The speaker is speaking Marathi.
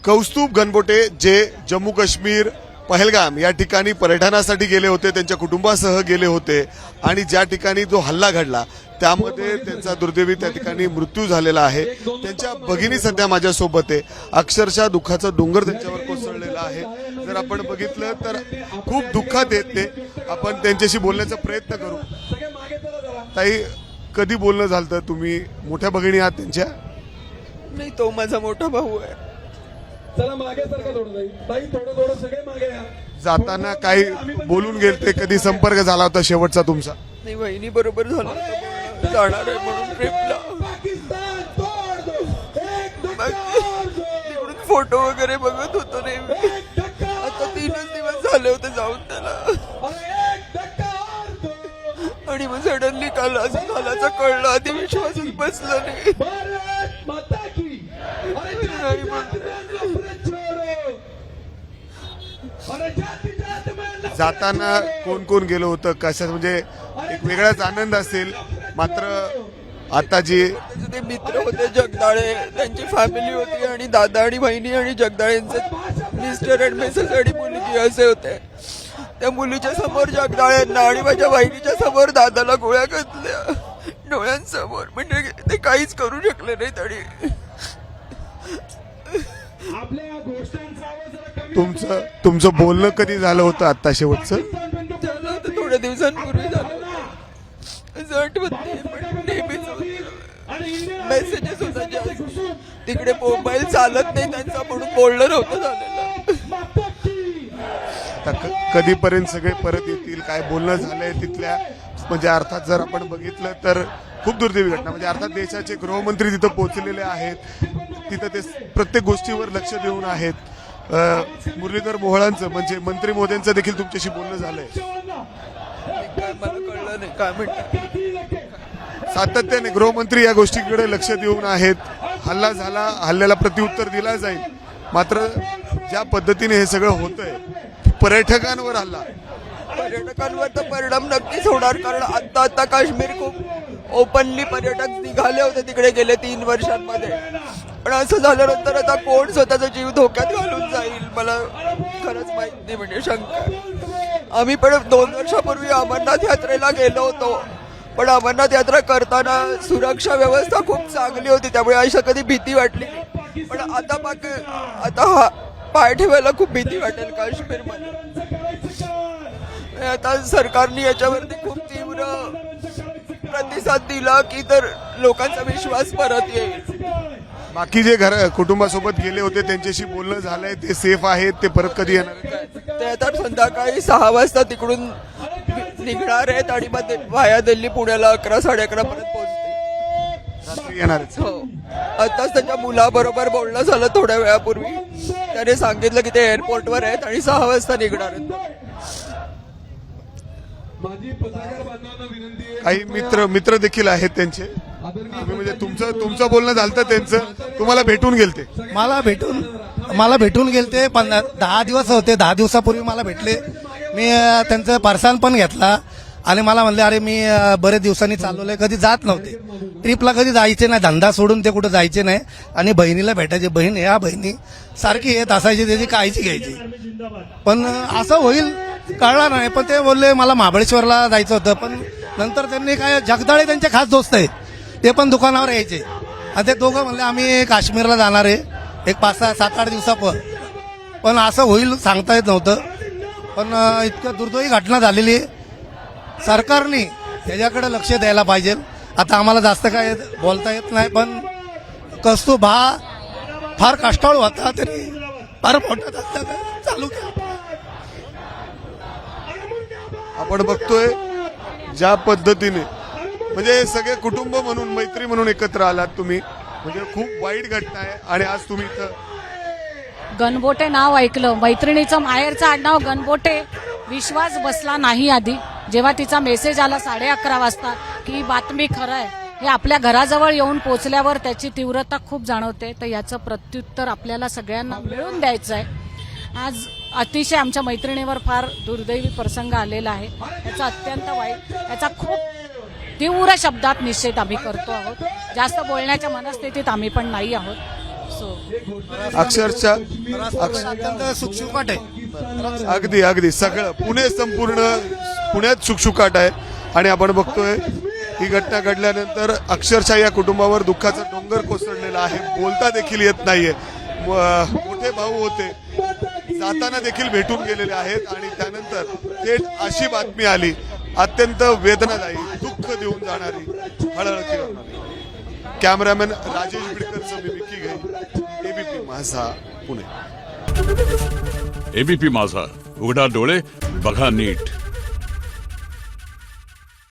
कौस्तुभ गणबोटे जे जम्मू काश्मीर पहलगाम या ठिकाणी पर्यटनासाठी गेले होते, त्यांच्या कुटुंबासह गेले होते आणि ज्या ठिकाणी जो हल्ला घडला त्यामध्ये त्यांचा दुर्दैवी त्या ठिकाणी मृत्यू झालेला आहे। त्यांच्या भगिनी सध्या माझ्यासोबत आहे। अक्षरशः दुःखाचा डोंगर त्यांच्यावर कोसळलेला आहे। जर आपण बघितलं तर खूप दुःखात येत ते। आपण त्यांच्याशी बोलण्याचा प्रयत्न करू। ताई, कधी बोलणं झालं? तुम्ही मोठ्या भगिनी आहात त्यांच्या? नाही, तो माझा मोठा भाऊ आहे। चला मागे सरका थोडं ताई, थोडं सगळे मागे या। जाताना काही बोलून गेलते? कधी संपर्क झाला होता शेवटचा तुमचा? नाही, वहिनी बरोबर झालं होतं, जाणार आहे म्हणून ट्रिपला। तिकडून फोटो वगैरे बघत होतो रे मी। आता 3च दिवस झाले होते जाऊन त्याला, आणि मग सडनली काल असं झाल्याचं कळलं। आधी विश्वासच बसला नाही। जाताना कोण कोण गेलो होतं? कशा म्हणजे एक वेगळाच आनंद असेल, मात्र आता जे ते मित्र होते जगदाळे, त्यांची फॅमिली होती आणि दादा आणि बहिणी आणि जगदाळेंचे मिस्टर आणि मिसेस आणि मुलगी असे होते। त्या मुलीच्या समोर जगदाळ्यांना आणि माझ्या बहिणीच्या समोर दादाला गोळ्या घातल्या डोळ्यांसमोर, म्हणजे ते काहीच करू शकले नाहीत। आणि तुमचं बोलणं कधी झालं होतं आता शेवटचं? झालं होतं थोड्या दिवसांपूर्वी झालं, असं आठवत नाही, पण नेहमीच मेसेजेस होता। तिकडे मोबाईल चालत नाही त्यांचा म्हणून बोलणं नव्हतं झालेलं। आता कधीपर्यंत सगळे परत येतील? काय बोलणं झालंय तिथल्या? म्हणजे अर्थात जर आपण बघितलं तर खूप दुर्दैवी घटना, म्हणजे अर्थात देशाचे गृहमंत्री तिथं पोहोचलेले आहेत, तिथं ते प्रत्येक गोष्टीवर लक्ष देऊन आहेत। मुरलीधर मोहोळांचं म्हणजे मंत्री मोदींचं देखील तुमच्याशी बोलणं झालंय? काय मला कळलं नाही काय म्हणतात। सातत्याने गृहमंत्री या गोष्टीकडे लक्ष देऊन आहेत। हल्ला झाला, हल्ल्याला प्रत्युत्तर दिला जाईल, मात्र ज्या पद्धतीने हे सगळं होतंय, पर्यटकांवर हल्ला, पर्यटकांवर तर परिणाम नक्कीच होणार, कारण आता काश्मीर खूप ओपनली पर्यटक निघाले होते तिकडे गेले 3 वर्षांमध्ये, पण असं झाल्यानंतर आता कोण स्वतःचा जीव धोक्यात घालून जाईल मला खरंच माहित नाही, म्हणजे शंका। आम्ही पण 2 वर्षापूर्वी अमरनाथ यात्रेला गेलो होतो, पण अमरनाथ यात्रा करताना सुरक्षा व्यवस्था खूप चांगली होती, त्यामुळे अशा कधी भीती वाटली नाही। पण आता पाय ठेवायला खूप भीती वाटेल काश्मीरमध्ये। आता सरकारने याच्यावरती खूप तीव्र प्रतिसाद दिला की तर लोकांचा विश्वास परत येईल। बाकी जे कुटुंबासोबत गेले होते त्यांच्याशी बोलणं झालंय? ते सेफ आहेत? ते परत कधी येणार? ते आता संध्याकाळी 6 वाजता तिकडून निघणार आहेत आणि मग वाया दिल्ली पुण्याला 11-11:30 पर्यंत पोहोचते। येणार? हो, आताच त्याच्या मुलाबरोबर बोलणं झालं थोड्या वेळापूर्वी। त्याने सांगितलं की ते एअरपोर्टवर आहेत आणि 6 वाजता निघणार आहेत। काही मित्र देखील आहेत त्यांचे, म्हणजे तुमचं बोलणं झालं त्यांचं? तुम्हाला भेटून गेलते? मला भेटून गेलते, 10 दिवस होते। 10 दिवसापूर्वी मला भेटले। मी त्यांचं परसान पण घेतला आणि मला म्हणले, अरे मी बरेच दिवसांनी चाललोय, कधी जात नव्हते ट्रिपला, कधी जायचे नाही, धंदा सोडून ते कुठं जायचे नाही, आणि बहिणीला भेटायचे। ह्या बहिणी सारखी येत असायची, त्याची काळजी घ्यायची, पण असं होईल कळलं नाही। पण ते बोलले मला महाबळेश्वरला जायचं होतं, पण नंतर त्यांनी काय, जगदाळे त्यांचे खास दोस्त आहेत, ते पण दुकानावर यायचे, आणि ते दोघं म्हणले आम्ही काश्मीरला जाणार आहे एक 5-7-8 दिवसापर, पण असं होईल सांगता येत नव्हतं। पण इतकं दुर्दैवी घटना झालेली, सरकारने त्याच्याकडे लक्ष द्यायला पाहिजे। आता आम्हाला जास्त काय बोलता येत नाही, पण कौस्तुभ हा फार कष्टाळू होता, तरी फार मोठा धंदा चालू केला। आपण बघतोय ज्या पद्धतीने, म्हणजे सगळे कुटुंब म्हणून, मैत्री म्हणून एकत्र आलात तुम्ही, म्हणजे खूप वाईट घटना आहे। आणि आज तुम्ही इथं गणबोटे नाव ऐकलं, मैत्रिणीचं माहेरचं आडनाव गणबोटे, विश्वास बसला नाही आधी। जेव्हा तिचा मेसेज आला 11:30 वाजता की ही बातमी खरं आहे, हे आपल्या घराजवळ येऊन पोचल्यावर त्याची तीव्रता खूप जाणवते। तर याचं प्रत्युत्तर आपल्याला सगळ्यांना मिळून द्यायचं आहे। आज अतिशय आमच्या मैत्रिणीवर फार दुर्दैवी प्रसंग आलेला आहे, याचा अत्यंत वाईट, याचा खूप तीव्र शब्दात निषेध आम्ही करतो आहोत। जास्त बोलण्याच्या मनस्थितीत आम्ही पण नाही आहोत। सो अक्षरशः अत्यंत सुखसुखाट आहे. अगदी अगदी सगळं पुणे संपूर्ण पुण्यात शुकशुकाट आहे. आणि आपण बघतोय ही घटना घडल्यानंतर अक्षरशः या कुटुंबावर दुःखाचा डोंगर कोसळलेला आहे. बोलता देखील येत नाहीये. मोठे भाऊ होते, जाताना देखील भेटून गेलेले आहेत आणि त्यानंतर थेट अशी बातमी आली, अत्यंत वेदनादायी, दुःख देऊन जाणारी, हळहळ करणारी. कॅमेरामॅन राजेश बिडकरसह मी विकी घई, एबीपी माझा, पुणे. एबीपी माझा, उघडा डोळे बघा नीट.